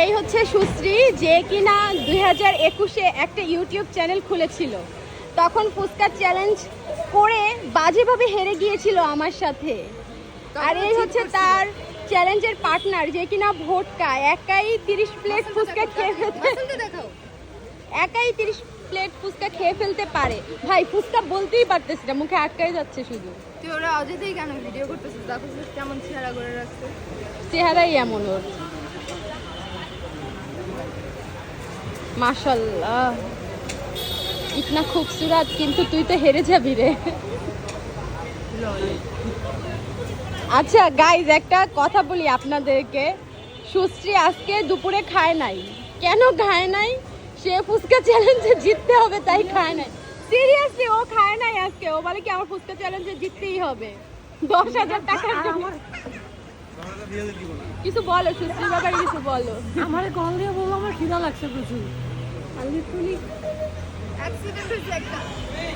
এই হচ্ছে সুশ্রী, যে কিনা 2021-এ একটা ইউটিউব চ্যানেল খুলেছিল। তখন ফুচকা চ্যালেঞ্জ করে বাজেভাবে হেরে গিয়েছিল আমার সাথে। আর এই হচ্ছে তার চ্যালেঞ্জের পার্টনার, যে কিনা ভোটকা একাই 30 প্লেট ফুচকা খেয়ে ফেলতে একাই 30 প্লেট ফুচকা খেয়ে ফেলতে পারে। ভাই ফুচকা বলতেই পারতেছি না, মুখে আটকাই যাচ্ছে শুধু। তুই ওরা অযথাই কেন ভিডিও করতেছিস? দেখো কেমন চেহারা করে রাখছে। চেহারাই এমন ওর। মাশাআল্লাহ, ইতনা খুবসুরত, কিন্তু তুই তো হেরে যাবি রে। আচ্ছা গাইজ, একটা কথা বলি আপনাদেরকে, সুশ্রী আজকে দুপুরে খায় নাই। কেন খায় নাই? সে ফুচকা চ্যালেঞ্জে জিততে হবে তাই খায় নাই। সিরিয়াসলি ও খায় নাই আজকে। ও বলে কি আমার ফুচকা চ্যালেঞ্জে জিততেই হবে 10,000 টাকার জন্য। কিছু বলো সুশ্রীর ব্যাপারে, কিছু বলো। আমার কল দিয়ে বললো আমার খিদা লাগছে প্রচুর। অ্যাক্সিডেন্ট হয়েছে একটা।